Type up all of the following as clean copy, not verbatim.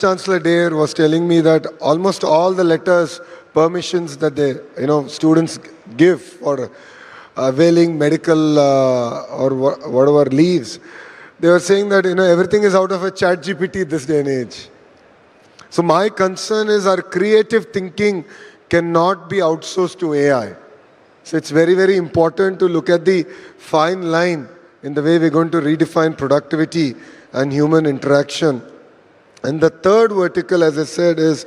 Chancellor Dare was telling me that almost all the letters, permissions that they, students give for availing medical or whatever leaves, they were saying that, everything is out of a chat GPT this day and age. So my concern is our creative thinking cannot be outsourced to AI. So it's very, very important to look at the fine line in the way we're going to redefine productivity and human interaction. And the third vertical, as I said, is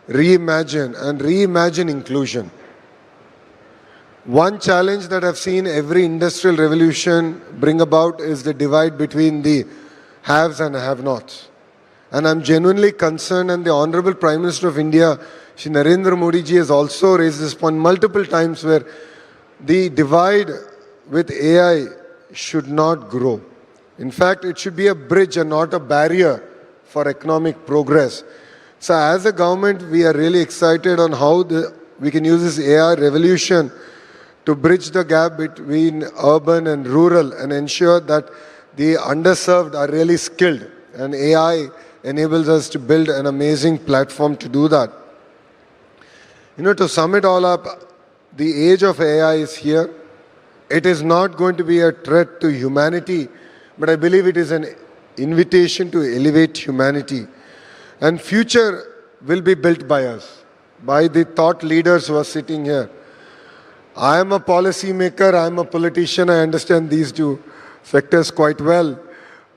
reimagine inclusion. One challenge that I've seen every industrial revolution bring about is the divide between the haves and have-nots. And I'm genuinely concerned, and the Honorable Prime Minister of India, Shri Narendra Modi ji, has also raised this point multiple times, where the divide with AI should not grow. In fact, it should be a bridge and not a barrier for economic progress. So as a government, we are really excited on how we can use this AI revolution to bridge the gap between urban and rural and ensure that the underserved are really skilled. And AI enables us to build an amazing platform to do that. To sum it all up, the age of AI is here. It is not going to be a threat to humanity, but I believe it is an invitation to elevate humanity. And future will be built by us, by the thought leaders who are sitting here. I am a policy maker, I am a politician, I understand these two sectors quite well.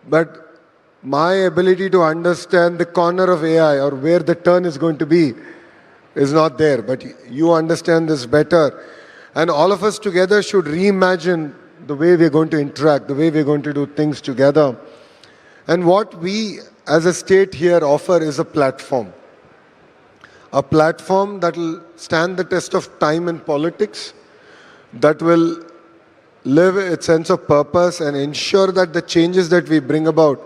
But my ability to understand the corner of AI or where the turn is going to be is not there. But you understand this better. And all of us together should reimagine the way we're going to interact, the way we're going to do things together. And what we as a state here offer is a platform that will stand the test of time and politics, that will live its sense of purpose and ensure that the changes that we bring about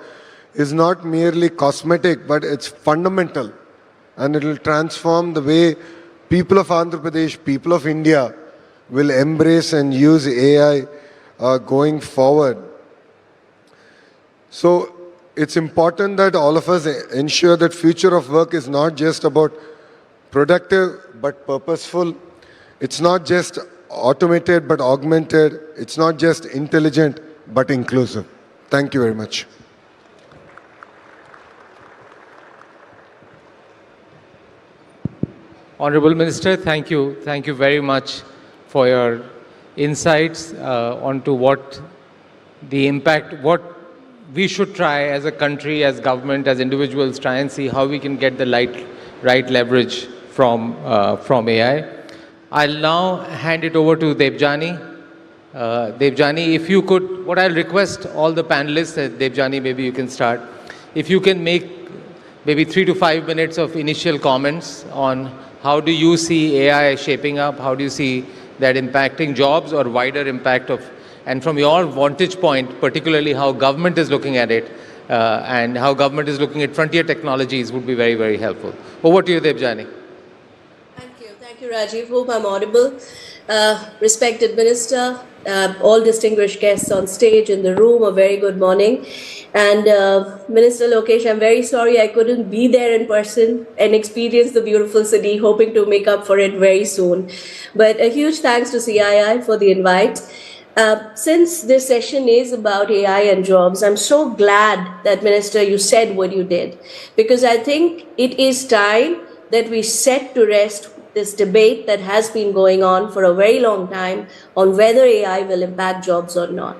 is not merely cosmetic, but it's fundamental. And it will transform the way people of Andhra Pradesh, people of India will embrace and use AI going forward. So it's important that all of us ensure that future of work is not just about productive but purposeful. It's not just automated but augmented. It's not just intelligent but inclusive. Thank you very much. Honorable Minister, thank you. Thank you very much for your insights onto what the impact, what we should try as a country, as government, as individuals, try and see how we can get the right leverage from AI. I'll now hand it over to Debjani. Debjani, if you could, what I'll request all the panelists, Debjani, maybe you can start. If you can make maybe 3 to 5 minutes of initial comments on how do you see AI shaping up, how do you see that impacting jobs or wider impact of, and from your vantage point, particularly how government is looking at it and how government is looking at frontier technologies would be very, very helpful. Over to you, Debjani. Thank you, Rajiv. Hope I'm audible. Respected Minister, all distinguished guests on stage in the room, a very good morning. And Minister Lokesh, I'm very sorry I couldn't be there in person and experience the beautiful city, hoping to make up for it very soon. But a huge thanks to CII for the invite. Since this session is about AI and jobs, I'm so glad that, Minister, you said what you did, because I think it is time that we set to rest this debate that has been going on for a very long time on whether AI will impact jobs or not.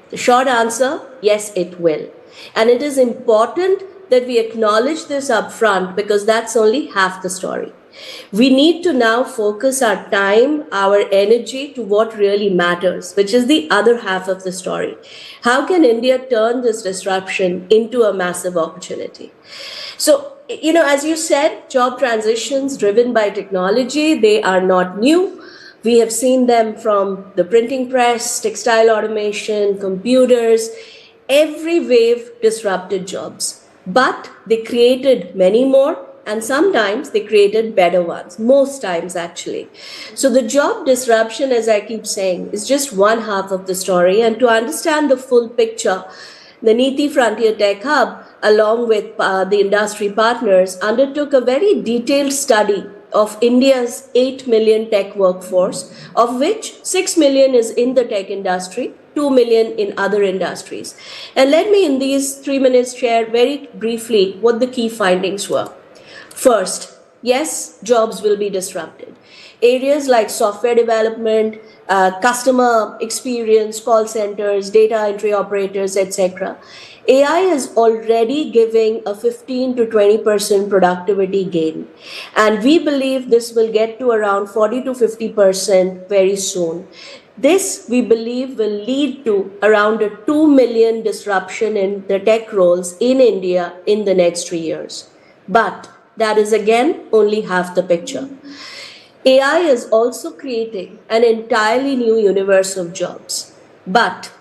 The short answer, yes, it will. And it is important that we acknowledge this upfront, because that's only half the story. We need to now focus our time, our energy to what really matters, which is the other half of the story. How can India turn this disruption into a massive opportunity? So, as you said, job transitions driven by technology, they are not new. We have seen them from the printing press, textile automation, computers. Every wave disrupted jobs, but they created many more, and sometimes they created better ones, most times actually. So the job disruption, as I keep saying, is just one half of the story. And to understand the full picture, the Niti Frontier Tech Hub along with the industry partners, undertook a very detailed study of India's 8 million tech workforce, of which 6 million is in the tech industry, 2 million in other industries. And let me, in these 3 minutes, share very briefly what the key findings were. First, yes, jobs will be disrupted. Areas like software development, customer experience, call centers, data entry operators, etc. AI is already giving a 15 to 20% productivity gain. And we believe this will get to around 40 to 50% very soon. This, we believe, will lead to around a 2 million disruption in the tech roles in India in the next 3 years. But that is again only half the picture. AI is also creating an entirely new universe of jobs, but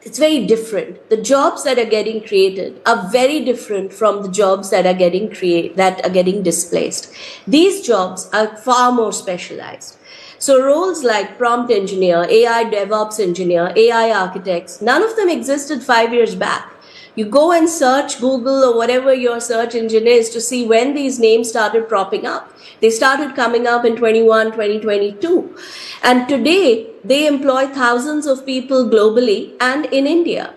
it's very different. The jobs that are getting created are very different from the jobs that are getting displaced. These jobs are far more specialized. So roles like prompt engineer, AI DevOps engineer, AI architects, none of them existed 5 years back. You go and search Google or whatever your search engine is to see when these names started propping up. They started coming up in 2022. And today, they employ thousands of people globally and in India.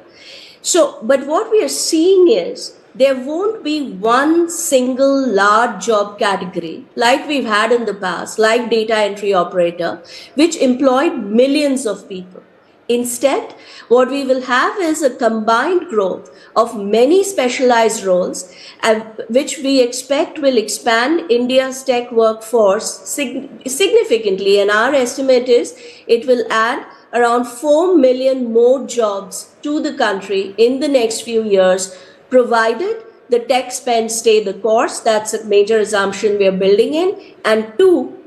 So, but what we are seeing is there won't be one single large job category like we've had in the past, like data entry operator, which employed millions of people. Instead, what we will have is a combined growth of many specialized roles, which we expect will expand India's tech workforce significantly. And our estimate is it will add around 4 million more jobs to the country in the next few years, provided the tech spend stay the course. That's a major assumption we are building in. And two,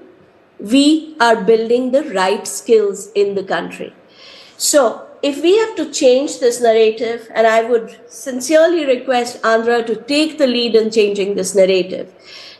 we are building the right skills in the country. So if we have to change this narrative, and I would sincerely request Andhra to take the lead in changing this narrative,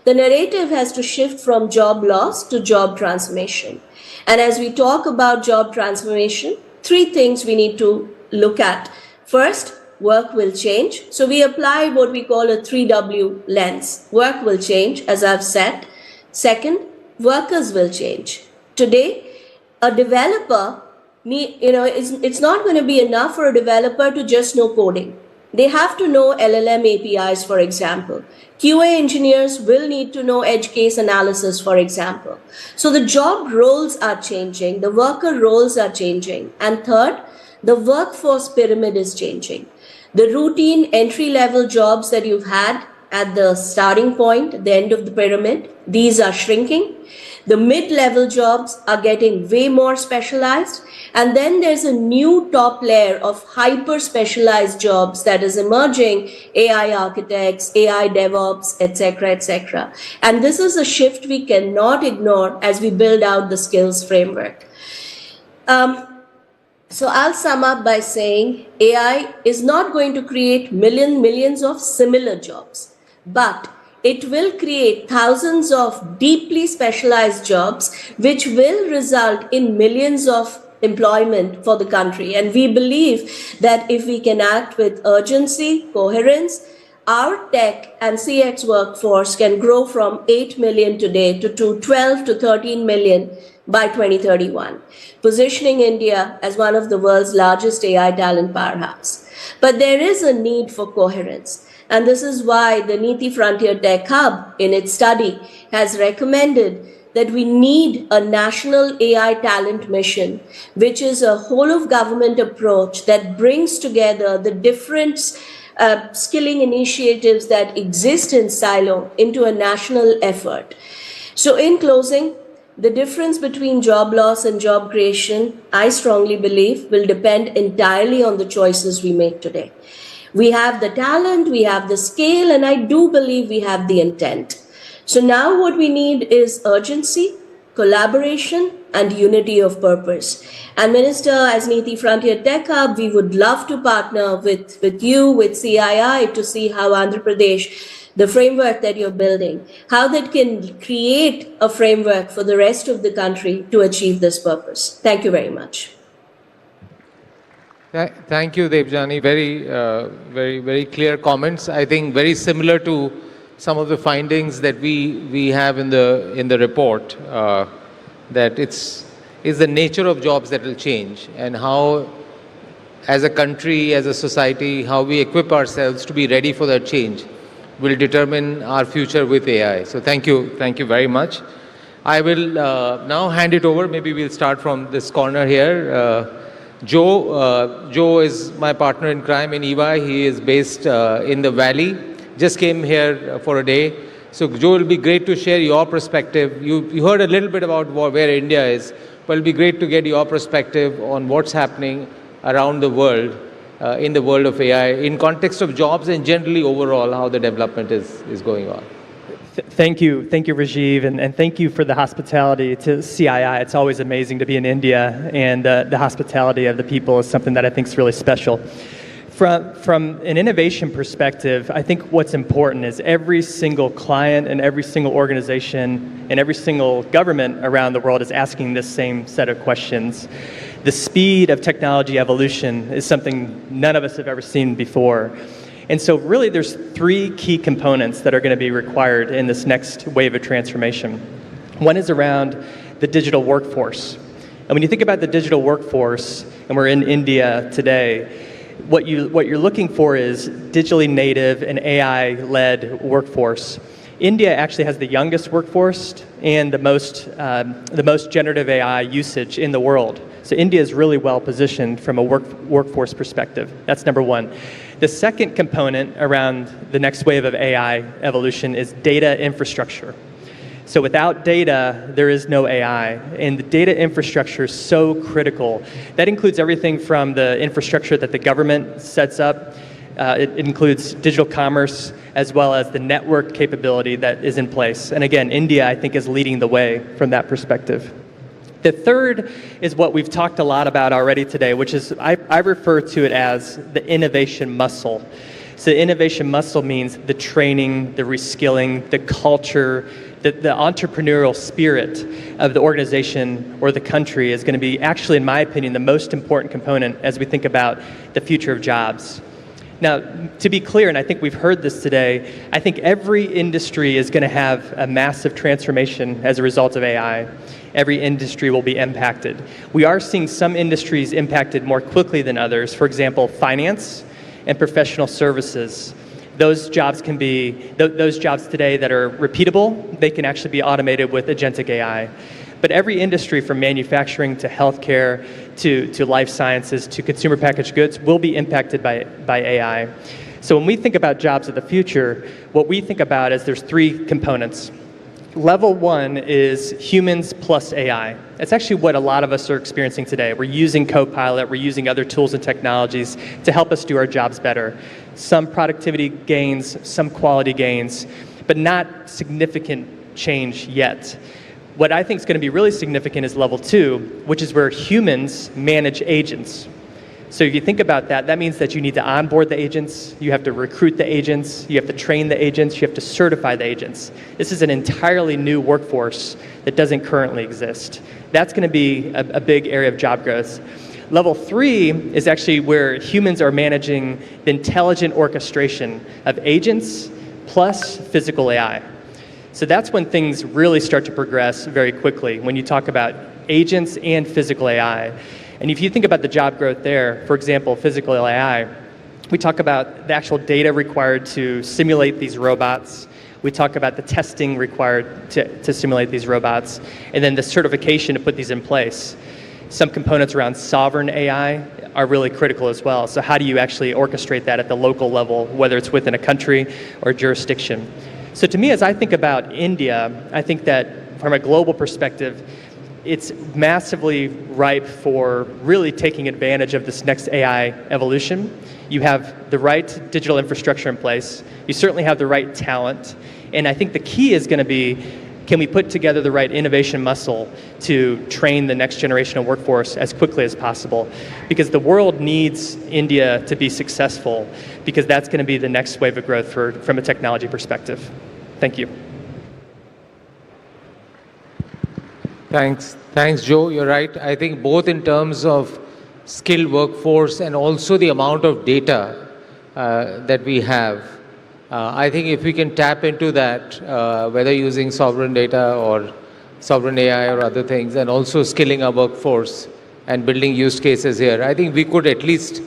the narrative has to shift from job loss to job transformation. And as we talk about job transformation, 3 things we need to look at. First, work will change. So we apply what we call a 3W lens. Work will change, as I've said. Second, workers will change. Today, a developer, it's not going to be enough for a developer to just know coding. They have to know LLM APIs, for example. QA engineers will need to know edge case analysis, for example. So the job roles are changing, the worker roles are changing. And third, the workforce pyramid is changing. The routine entry-level jobs that you've had at the starting point, the end of the pyramid, these are shrinking. The mid-level jobs are getting way more specialized. And then there's a new top layer of hyper-specialized jobs that is emerging, AI architects, AI DevOps, etc., etc. And this is a shift we cannot ignore as we build out the skills framework. So I'll sum up by saying AI is not going to create millions of similar jobs, but it will create thousands of deeply specialized jobs, which will result in millions of employment for the country. And we believe that if we can act with urgency, coherence, our tech and CX workforce can grow from 8 million today to 12 to 13 million by 2031, positioning India as one of the world's largest AI talent powerhouse. But there is a need for coherence. And this is why the Niti Frontier Tech Hub, in its study, has recommended that we need a national AI talent mission, which is a whole of government approach that brings together the different skilling initiatives that exist in silo into a national effort. So in closing, the difference between job loss and job creation, I strongly believe, will depend entirely on the choices we make today. We have the talent, we have the scale, and I do believe we have the intent. So now what we need is urgency, collaboration, and unity of purpose. And Minister, as Niti Frontier Tech Hub, we would love to partner with you, with CII, to see how Andhra Pradesh, the framework that you're building, how that can create a framework for the rest of the country to achieve this purpose. Thank you very much. Thank you, Debjani. Very clear comments. I think very similar to some of the findings that we have in the report, that it's the nature of jobs that will change, and how, as a country, as a society, how we equip ourselves to be ready for that change will determine our future with AI. So thank you very much. I will now hand it over. Maybe we'll start from this corner here. Joe is my partner in crime in EY. He is based in the Valley. Just came here for a day. So Joe, it'll be great to share your perspective. You heard a little bit about where India is, but it'll be great to get your perspective on what's happening around the world, in the world of AI, in context of jobs and generally overall how the development is going on. Thank you, Rajiv, and thank you for the hospitality to CII. It's always amazing to be in India, and the hospitality of the people is something that I think is really special. From an innovation perspective, I think what's important is every single client and every single organization and every single government around the world is asking this same set of questions. The speed of technology evolution is something none of us have ever seen before. And so really there's three key components that are going to be required in this next wave of transformation. One is around the digital workforce. And when you think about the digital workforce, and we're in India today, what you're looking for is digitally native and AI-led workforce. India actually has the youngest workforce and the most generative AI usage in the world. So India is really well positioned from a workforce perspective. That's number one. The second component around the next wave of AI evolution is data infrastructure. So without data, there is no AI, and the data infrastructure is so critical. That includes everything from the infrastructure that the government sets up. It includes digital commerce, as well as the network capability that is in place. And again, India, I think, is leading the way from that perspective. The third is what we've talked a lot about already today, which is, I refer to it as the innovation muscle. So innovation muscle means the training, the reskilling, the culture, the entrepreneurial spirit of the organization or the country is going to be actually, in my opinion, the most important component as we think about the future of jobs. Now, to be clear, and I think we've heard this today, I think every industry is going to have a massive transformation as a result of AI. Every industry will be impacted. We are seeing some industries impacted more quickly than others. For example, finance and professional services. Those jobs can be, those jobs today that are repeatable, they can actually be automated with agentic AI. But every industry, from manufacturing to healthcare to life sciences to consumer packaged goods, will be impacted by AI. So when we think about jobs of the future, what we think about is there's three components. Level one is humans plus AI. That's actually what a lot of us are experiencing today. We're using Copilot, we're using other tools and technologies to help us do our jobs better. Some productivity gains, some quality gains, but not significant change yet. What I think is going to be really significant is level two, which is where humans manage agents. So if you think about that, that means that you need to onboard the agents, you have to recruit the agents, you have to train the agents, you have to certify the agents. This is an entirely new workforce that doesn't currently exist. That's going to be a big area of job growth. Level three is actually where humans are managing the intelligent orchestration of agents plus physical AI. So that's when things really start to progress very quickly, when you talk about agents and physical AI. And if you think about the job growth there, for example, physical AI, we talk about the actual data required to simulate these robots. We talk about the testing required to simulate these robots, and then the certification to put these in place. Some components around sovereign AI are really critical as well. So how do you actually orchestrate that at the local level, whether it's within a country or jurisdiction? So to me, as I think about India, I think that from a global perspective, it's massively ripe for really taking advantage of this next AI evolution. You have the right digital infrastructure in place. You certainly have the right talent. And I think the key is going to be, can we put together the right innovation muscle to train the next generation of workforce as quickly as possible? Because the world needs India to be successful, because that's going to be the next wave of growth from a technology perspective. Thank you. Thanks, Joe. You're right. I think both in terms of skilled workforce and also the amount of data that we have. I think if we can tap into that, whether using sovereign data or sovereign AI or other things, and also skilling our workforce and building use cases here, I think we could at least,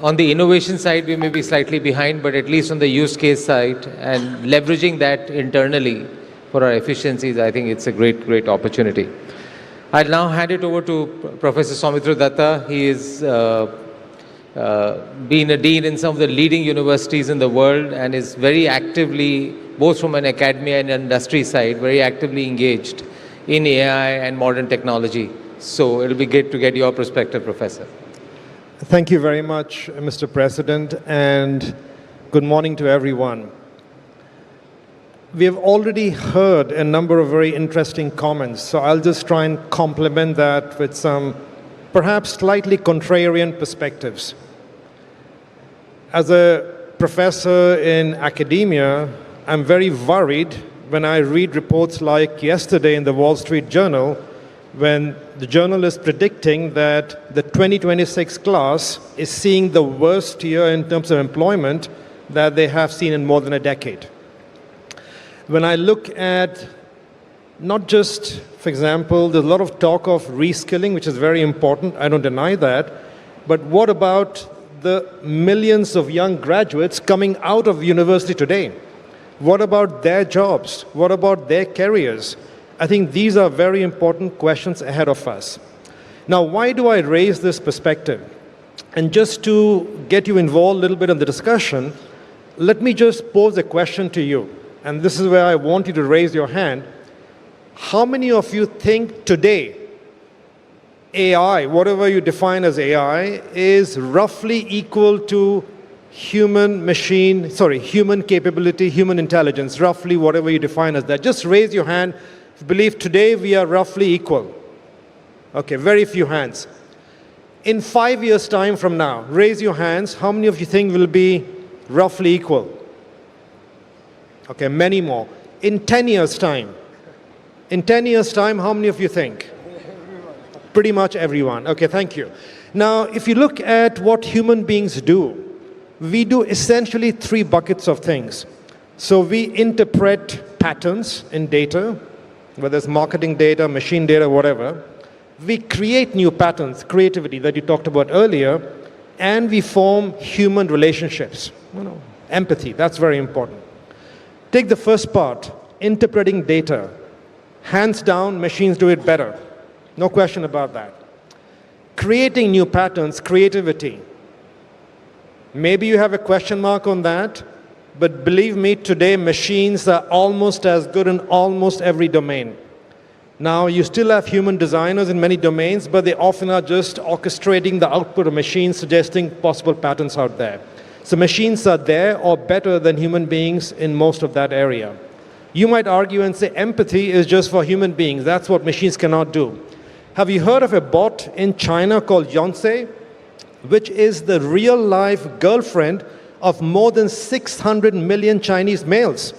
on the innovation side, we may be slightly behind, but at least on the use case side and leveraging that internally for our efficiencies, I think it's a great, great opportunity. I'll now hand it over to Professor Soumitra Datta. He is been a dean in some of the leading universities in the world and is very actively, both from an academia and industry side, very actively engaged in AI and modern technology. So it'll be great to get your perspective, Professor. Thank you very much, Mr. President, and good morning to everyone. We have already heard a number of very interesting comments, so I'll just try and complement that with some perhaps slightly contrarian perspectives. As a professor in academia, I'm very worried when I read reports like yesterday in the Wall Street Journal, when the journal is predicting that the 2026 class is seeing the worst year in terms of employment that they have seen in more than a decade. When I look at not just, for example, there's a lot of talk of reskilling, which is very important, I don't deny that, but what about the millions of young graduates coming out of university today? What about their jobs? What about their careers? I think these are very important questions ahead of us. Now, why do I raise this perspective? And just to get you involved a little bit in the discussion, let me just pose a question to you. And this is where I want you to raise your hand. How many of you think today AI, whatever you define as AI, is roughly equal to human capability, human intelligence, roughly whatever you define as that? Just raise your hand if you believe today we are roughly equal. Okay, very few hands. In 5 years' time from now, raise your hands. How many of you think will be roughly equal? Okay, many more. In 10 years' time, how many of you think? Pretty much everyone. Okay, thank you. Now, if you look at what human beings do, we do essentially 3 buckets of things. So we interpret patterns in data, whether it's marketing data, machine data, whatever. We create new patterns, creativity that you talked about earlier, and we form human relationships. Empathy, that's very important. Take the first part, interpreting data. Hands down, machines do it better. No question about that. Creating new patterns, creativity. Maybe you have a question mark on that, but believe me, today machines are almost as good in almost every domain. Now, you still have human designers in many domains, but they often are just orchestrating the output of machines, suggesting possible patterns out there. So machines are there or better than human beings in most of that area. You might argue and say empathy is just for human beings. That's what machines cannot do. Have you heard of a bot in China called Yonsei, which is the real-life girlfriend of more than 600 million Chinese males?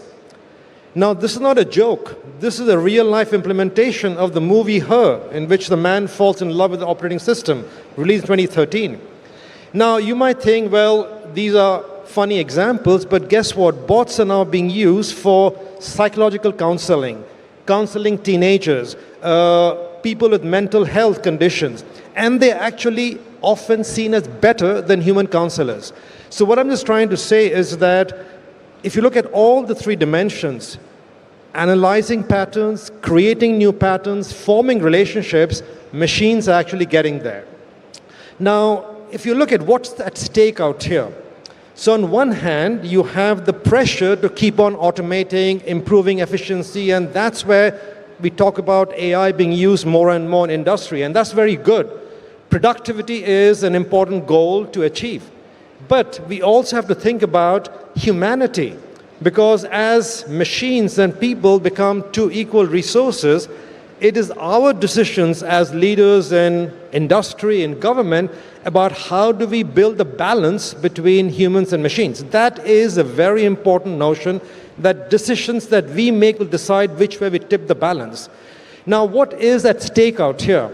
Now, this is not a joke. This is a real-life implementation of the movie Her, in which the man falls in love with the operating system, released in 2013. Now, you might think, well, these are funny examples, but guess what? Bots are now being used for psychological counseling, counseling teenagers, people with mental health conditions, and they're actually often seen as better than human counselors. So what I'm just trying to say is that if you look at all the 3 dimensions, analyzing patterns, creating new patterns, forming relationships, machines are actually getting there. Now, if you look at what's at stake out here, so on one hand, you have the pressure to keep on automating, improving efficiency, and that's where we talk about AI being used more and more in industry, and that's very good. Productivity is an important goal to achieve. But we also have to think about humanity, because as machines and people become 2 equal resources, it is our decisions as leaders in industry and government about how do we build the balance between humans and machines. That is a very important notion, that decisions that we make will decide which way we tip the balance. Now, what is at stake out here?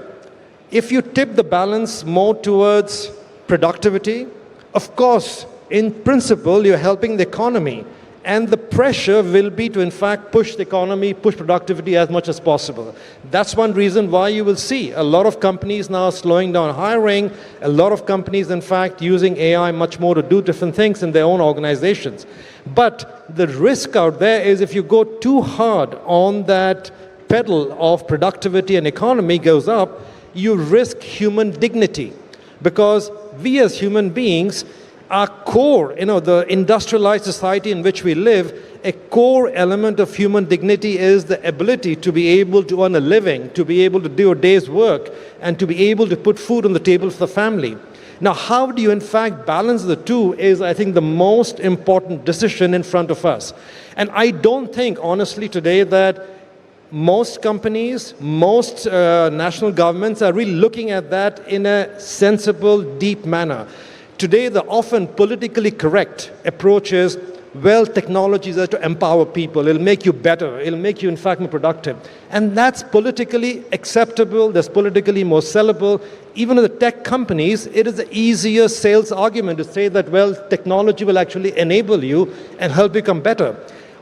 If you tip the balance more towards productivity, of course, in principle, you're helping the economy. And the pressure will be to, in fact, push the economy, push productivity as much as possible. That's one reason why you will see a lot of companies now slowing down hiring, a lot of companies, in fact, using AI much more to do different things in their own organizations. But the risk out there is if you go too hard on that pedal of productivity and economy goes up, you risk human dignity. Because we as human beings, our core, the industrialized society in which we live, a core element of human dignity is the ability to be able to earn a living, to be able to do a day's work, and to be able to put food on the table for the family. Now, how do you in fact balance the two is, I think, the most important decision in front of us. And I don't think, honestly, today that most companies, most national governments are really looking at that in a sensible, deep manner. Today, the often politically correct approach is, well, technology is there to empower people. It'll make you better. It'll make you, in fact, more productive. And that's politically acceptable. That's politically more sellable. Even in the tech companies, it is an easier sales argument to say that, well, technology will actually enable you and help you become better.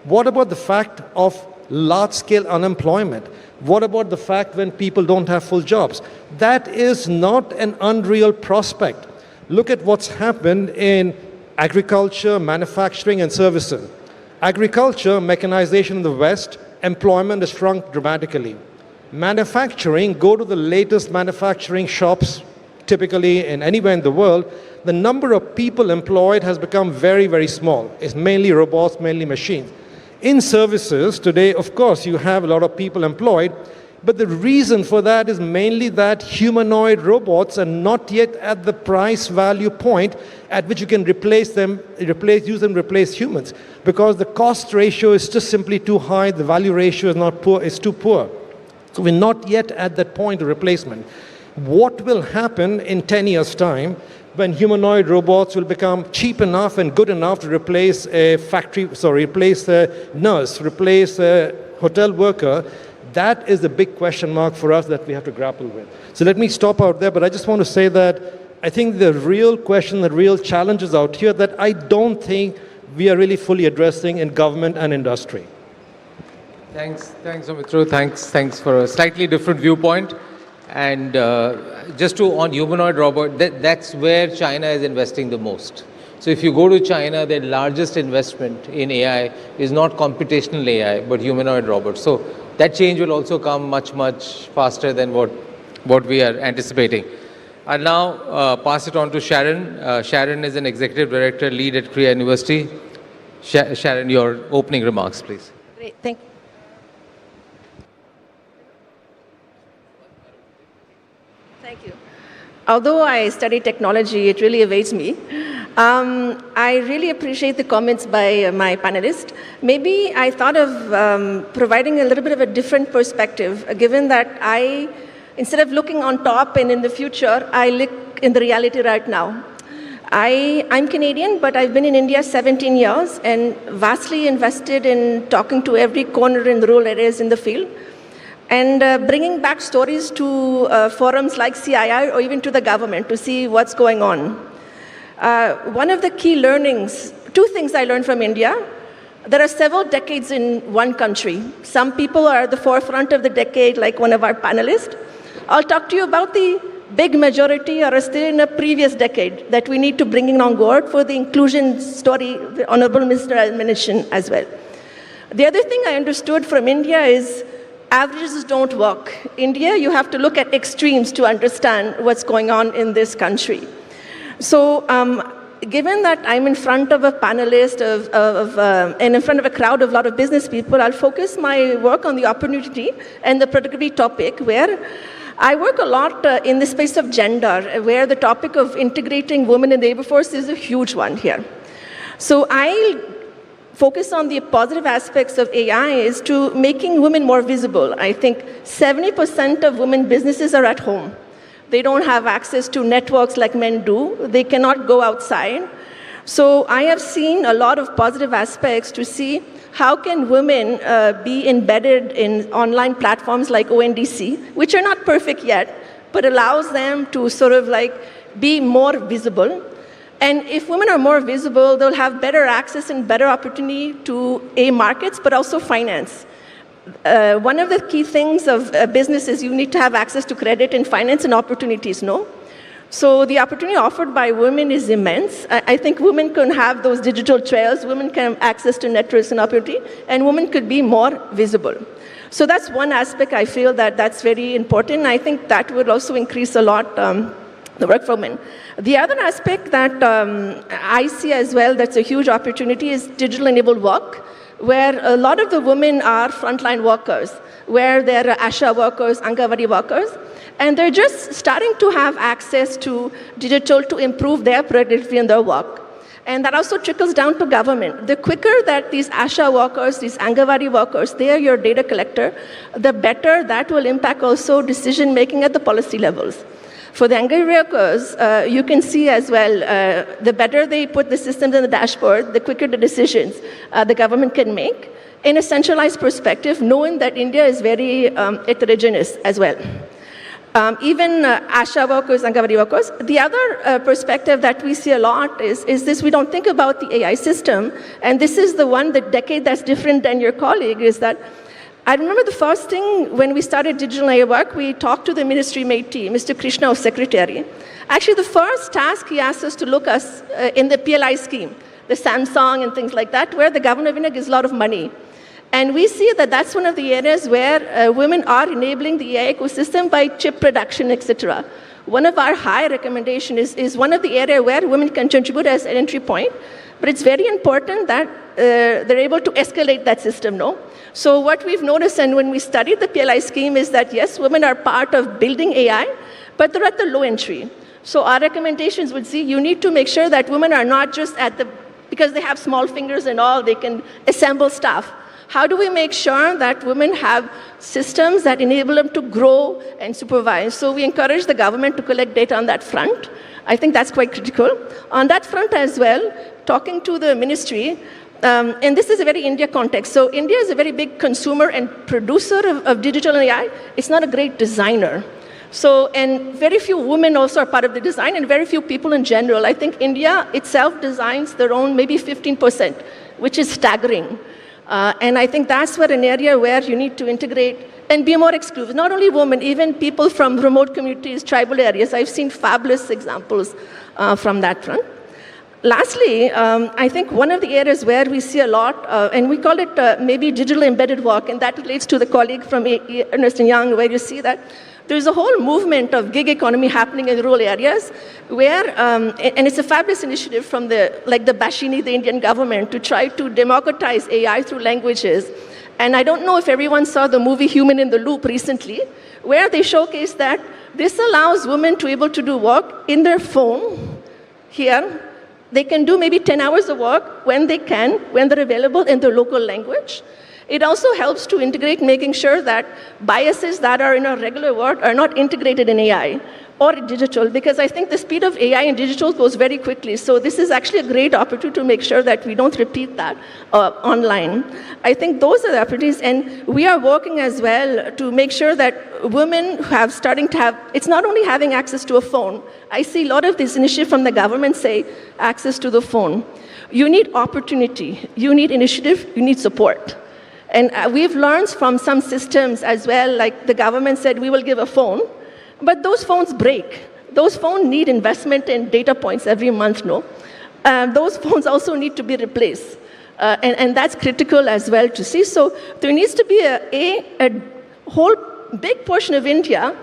What about the fact of large-scale unemployment? What about the fact when people don't have full jobs? That is not an unreal prospect. Look at what's happened in agriculture, manufacturing, and services. Agriculture, mechanization in the West, employment has shrunk dramatically. Manufacturing, go to the latest manufacturing shops, typically in anywhere in the world, the number of people employed has become very, very small. It's mainly robots, mainly machines. In services, today, of course, you have a lot of people employed, but the reason for that is mainly that humanoid robots are not yet at the price value point at which you can use them, replace humans. Because the cost ratio is just simply too high, the value ratio is too poor. So we're not yet at that point of replacement. What will happen in 10 years' time when humanoid robots will become cheap enough and good enough to replace replace a nurse, replace a hotel worker? That is the big question mark for us that we have to grapple with. So let me stop out there, but I just want to say that I think the real question, the real challenges out here that I don't think we are really fully addressing in government and industry. Thanks, Sumitro. Thanks for a slightly different viewpoint. And just on humanoid robot, that's where China is investing the most. So if you go to China, their largest investment in AI is not computational AI, but humanoid robots. So that change will also come much, much faster than what we are anticipating. I'll now pass it on to Sharon. Sharon is an executive director, lead at Korea University. Sharon, your opening remarks, please. Great, thank you. Thank you. Although I study technology, it really evades me. I really appreciate the comments by my panelists. Maybe I thought of providing a little bit of a different perspective, given that instead of looking on top and in the future, I look in the reality right now. I'm Canadian, but I've been in India 17 years and vastly invested in talking to every corner in the rural areas in the field and bringing back stories to forums like CII or even to the government to see what's going on. One of the key learnings, two things I learned from India. There are several decades in one country. Some people are at the forefront of the decade, like one of our panelists. I'll talk to you about the big majority are still in a previous decade that we need to bring in on board for the inclusion story the Honorable Minister mentioned as well. The other thing I understood from India is averages don't work. India, you have to look at extremes to understand what's going on in this country. So given that I'm in front of a panelist and in front of a crowd of a lot of business people, I'll focus my work on the opportunity and the productivity topic where I work a lot in the space of gender, where the topic of integrating women in the labor force is a huge one here. So I focus on the positive aspects of AI is to making women more visible. I think 70% of women businesses are at home. They don't have access to networks like men do. They cannot go outside. So I have seen a lot of positive aspects to see how can women be embedded in online platforms like ONDC, which are not perfect yet, but allows them to sort of like be more visible. And if women are more visible, they'll have better access and better opportunity to markets, but also finance. One of the key things of business is you need to have access to credit and finance and opportunities, no? So the opportunity offered by women is immense. I think women can have those digital trails, women can have access to networks and opportunity, and women could be more visible. So that's one aspect I feel that's very important. I think that would also increase a lot the work for women. The other aspect that I see as well that's a huge opportunity is digital-enabled work, where a lot of the women are frontline workers, where they're ASHA workers, Angawadi workers, and they're just starting to have access to digital to improve their productivity in their work. And that also trickles down to government. The quicker that these ASHA workers, these Angawadi workers, they are your data collector, the better that will impact also decision making at the policy levels. For the Angawadi workers, you can see as well, the better they put the systems in the dashboard, the quicker the decisions the government can make in a centralized perspective, knowing that India is very heterogeneous as well. Even ASHA workers, Angawadi workers. The other perspective that we see a lot is this: we don't think about the AI system, and this is the decade that's different than your colleague, is that I remember the first thing when we started digital AI work, we talked to the ministry mate team, Mr. Krishna, our secretary. Actually, the first task he asked us to look us in the PLI scheme, the Samsung and things like that, where the government of India gives a lot of money. And we see that that's one of the areas where women are enabling the AI ecosystem by chip production, etc. One of our high recommendations is one of the areas where women can contribute as an entry point, but it's very important that they're able to escalate that system, no? So what we've noticed, and when we studied the PLI scheme, is that yes, women are part of building AI, but they're at the low entry. So our recommendations would see you need to make sure that women are not just because they have small fingers and all, they can assemble stuff. How do we make sure that women have systems that enable them to grow and supervise? So we encourage the government to collect data on that front. I think that's quite critical. On that front as well, talking to the ministry, and this is a very India context. So India is a very big consumer and producer of digital AI. It's not a great designer. So, and very few women also are part of the design, and very few people in general. I think India itself designs their own maybe 15%, which is staggering. And I think that's where an area where you need to integrate and be more exclusive. Not only women, even people from remote communities, tribal areas. I've seen fabulous examples from that front. Lastly, I think one of the areas where we see a lot, and we call it maybe digital embedded work, and that relates to the colleague from Ernst & Young, where you see that there's a whole movement of gig economy happening in rural areas where, and it's a fabulous initiative from the Bashini, the Indian government, to try to democratize AI through languages. And I don't know if everyone saw the movie Human in the Loop recently, where they showcase that this allows women to be able to do work in their phone here. They can do maybe 10 hours of work when they can, when they're available in their local language. It also helps to integrate, making sure that biases that are in our regular work are not integrated in AI or digital, because I think the speed of AI and digital goes very quickly. So this is actually a great opportunity to make sure that we don't repeat that online. I think those are the opportunities, and we are working as well to make sure that women starting to have, it's not only having access to a phone. I see a lot of this initiative from the government say access to the phone. You need opportunity, you need initiative, you need support. And we've learned from some systems as well, like the government said, we will give a phone, but those phones break. Those phones need investment in data points every month, no? Those phones also need to be replaced. And that's critical as well to see. So there needs to be a whole big portion of India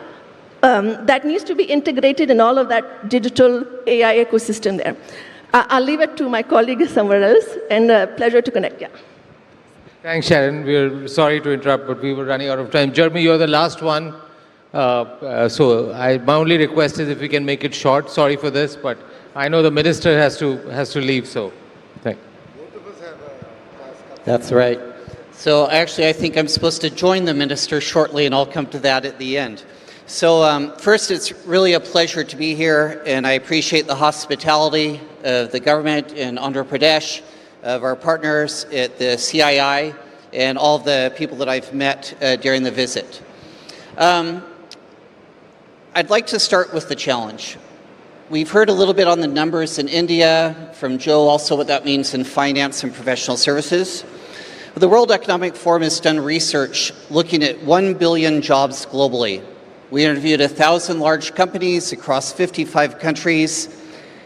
that needs to be integrated in all of that digital AI ecosystem there. I'll leave it to my colleague somewhere else, and a pleasure to connect, yeah. Thanks, Sharon. We're sorry to interrupt, but we were running out of time. Jeremy, you're the last one. So my only request is if we can make it short. Sorry for this, but I know the minister has to leave, so thank you. Both of us have a task. That's right. So actually, I think I'm supposed to join the minister shortly, and I'll come to that at the end. So first, it's really a pleasure to be here, and I appreciate the hospitality of the government in Andhra Pradesh, of our partners at the CII, and all the people that I've met during the visit. I'd like to start with the challenge. We've heard a little bit on the numbers in India, from Joe also what that means in finance and professional services. The World Economic Forum has done research looking at 1 billion jobs globally. We interviewed 1,000 large companies across 55 countries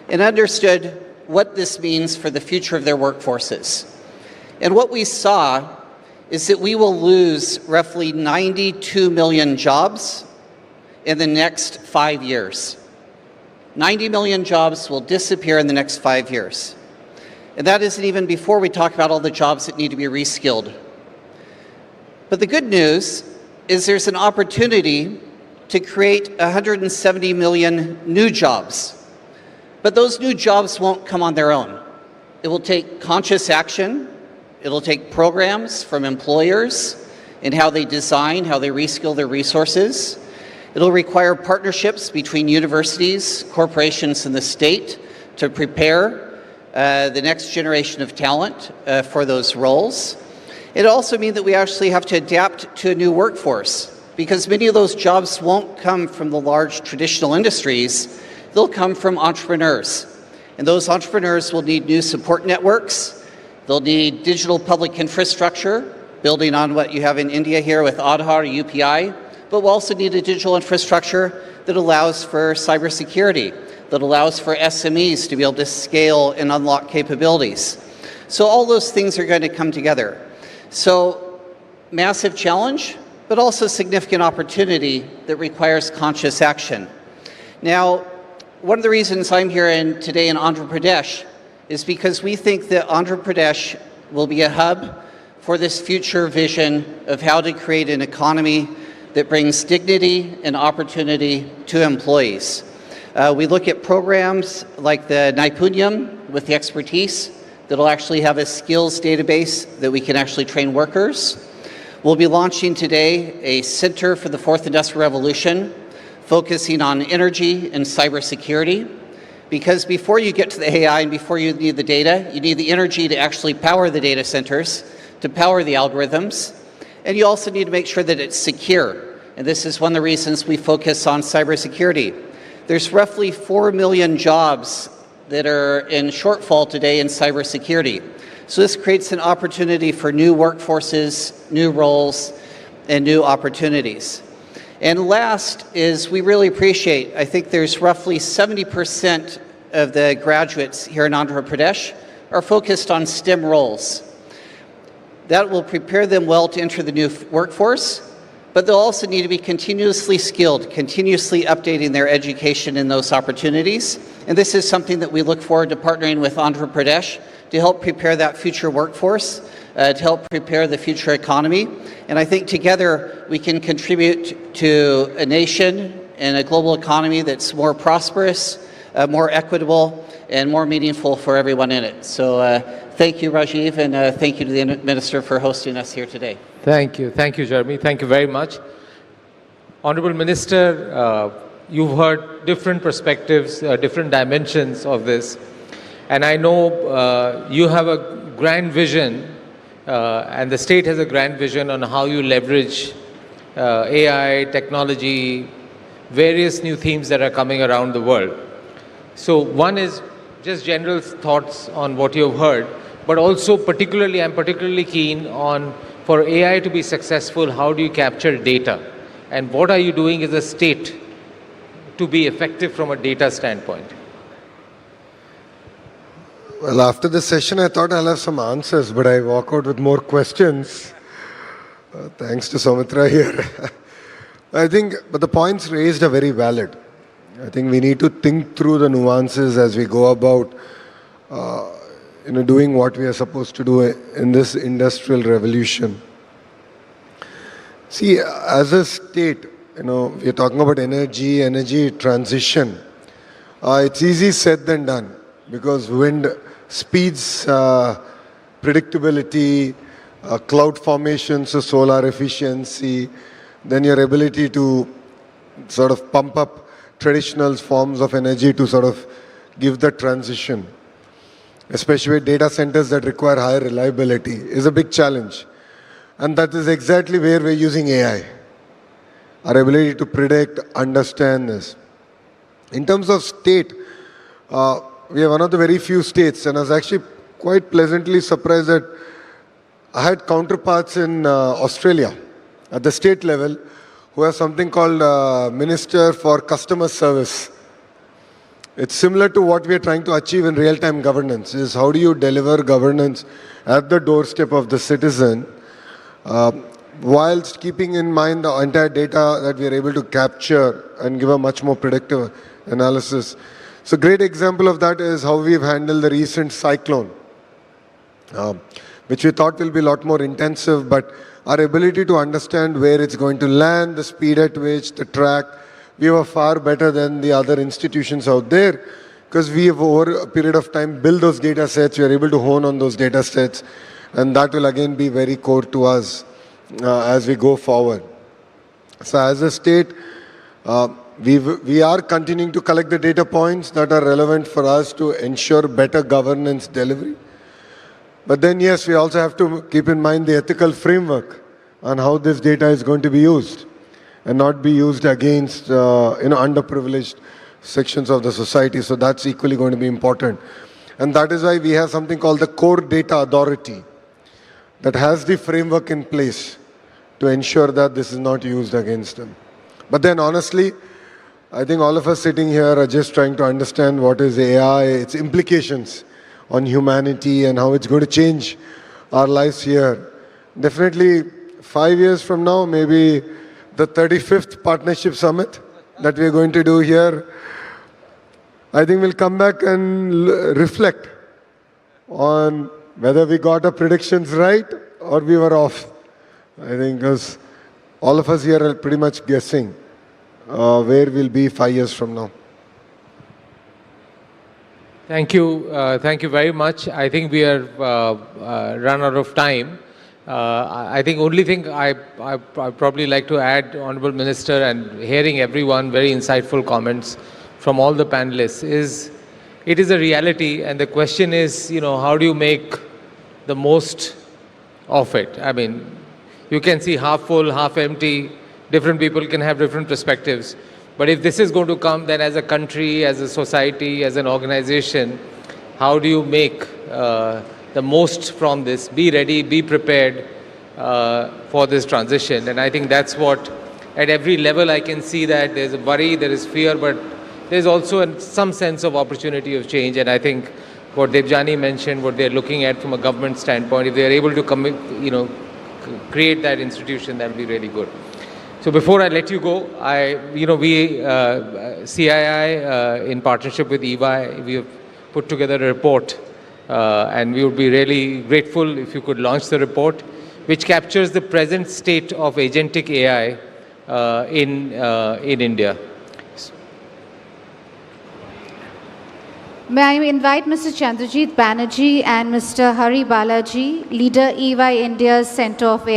and understood what this means for the future of their workforces. And what we saw is that we will lose roughly 92 million jobs in the next 5 years. 90 million jobs will disappear in the next 5 years. And that isn't even before we talk about all the jobs that need to be reskilled. But the good news is there's an opportunity to create 170 million new jobs. But those new jobs won't come on their own. It will take conscious action. It'll take programs from employers in how they design, how they reskill their resources. It'll require partnerships between universities, corporations, and the state to prepare the next generation of talent for those roles. It'll also mean that we actually have to adapt to a new workforce, because many of those jobs won't come from the large traditional industries. They'll come from entrepreneurs. And those entrepreneurs will need new support networks. They'll need digital public infrastructure, building on what you have in India here with Aadhaar, UPI. But we'll also need a digital infrastructure that allows for cybersecurity, that allows for SMEs to be able to scale and unlock capabilities. So all those things are going to come together. So massive challenge, but also significant opportunity that requires conscious action. Now, one of the reasons I'm here today in Andhra Pradesh is because we think that Andhra Pradesh will be a hub for this future vision of how to create an economy that brings dignity and opportunity to employees. We look at programs like the Naipunyam with the expertise that'll actually have a skills database that we can actually train workers. We'll be launching today a Center for the Fourth Industrial Revolution, focusing on energy and cybersecurity. Because before you get to the AI and before you need the data, you need the energy to actually power the data centers, to power the algorithms. And you also need to make sure that it's secure. And this is one of the reasons we focus on cybersecurity. There's roughly 4 million jobs that are in shortfall today in cybersecurity. So this creates an opportunity for new workforces, new roles, and new opportunities. And last is we really appreciate, I think there's roughly 70% of the graduates here in Andhra Pradesh are focused on STEM roles. That will prepare them well to enter the new workforce, but they'll also need to be continuously skilled, continuously updating their education in those opportunities. And this is something that we look forward to partnering with Andhra Pradesh to help prepare that future workforce, to help prepare the future economy. And I think together we can contribute to a nation and a global economy that's more prosperous, more equitable, and more meaningful for everyone in it. So thank you, Rajiv, and thank you to the Minister for hosting us here today. Thank you, Jeremy. Thank you very much. Honorable Minister, you've heard different perspectives, different dimensions of this. And I know you have a grand vision, and the state has a grand vision on how you leverage AI, technology, various new themes that are coming around the world. So one is just general thoughts on what you've heard, but also particularly, I'm particularly keen on, for AI to be successful, how do you capture data? And what are you doing as a state to be effective from a data standpoint? Well, after this session, I thought I'll have some answers, but I walk out with more questions. Thanks to Soumitra here. I think, but the points raised are very valid. I think we need to think through the nuances as we go about, doing what we are supposed to do in this industrial revolution. See, as a state, we are talking about energy transition. It's easy said than done, because wind speeds predictability, cloud formation, so solar efficiency, then your ability to sort of pump up traditional forms of energy to sort of give the transition, especially with data centers that require higher reliability, is a big challenge. And that is exactly where we're using AI. our ability to predict, understand this. In terms of state, we are one of the very few states, and I was actually quite pleasantly surprised that I had counterparts in Australia at the state level who have something called Minister for Customer Service. It's similar to what we are trying to achieve in real-time governance, is how do you deliver governance at the doorstep of the citizen whilst keeping in mind the entire data that we are able to capture and give a much more predictive analysis. So a great example of that is how we've handled the recent cyclone, which we thought will be a lot more intensive, but our ability to understand where it's going to land, the speed at which, the track, we were far better than the other institutions out there because we have over a period of time built those data sets, we are able to hone on those data sets, and that will again be very core to us as we go forward. So as a state, we are continuing to collect the data points that are relevant for us to ensure better governance delivery. But then yes, we also have to keep in mind the ethical framework on how this data is going to be used and not be used against underprivileged sections of the society. So that's equally going to be important. And that is why we have something called the Core Data Authority that has the framework in place to ensure that this is not used against them. But then honestly, I think all of us sitting here are just trying to understand what is AI, its implications on humanity and how it's going to change our lives here. Definitely 5 years from now, maybe the 35th Partnership Summit that we're going to do here, I think we'll come back and reflect on whether we got our predictions right or we were off. I think because all of us here are pretty much guessing where we'll be 5 years from now. Thank you. Thank you very much. I think we are run out of time. I think only thing I probably like to add, Honorable Minister, and hearing everyone, very insightful comments from all the panelists, is it is a reality, and the question is, how do you make the most of it? I mean, you can see half full, half empty. Different people can have different perspectives. But if this is going to come, then as a country, as a society, as an organization, how do you make the most from this? Be ready, be prepared for this transition. And I think that's what, at every level, I can see that there's a worry, there is fear, but there's also some sense of opportunity of change. And I think what Debjani mentioned, what they're looking at from a government standpoint, if they're able to create that institution, that will be really good. So before I let you go, CII, in partnership with EY, we have put together a report, and we would be really grateful if you could launch the report, which captures the present state of agentic AI in India. May I invite Mr. Chandrajit Banerjee and Mr. Hari Balaji, leader EY India's Center of AI.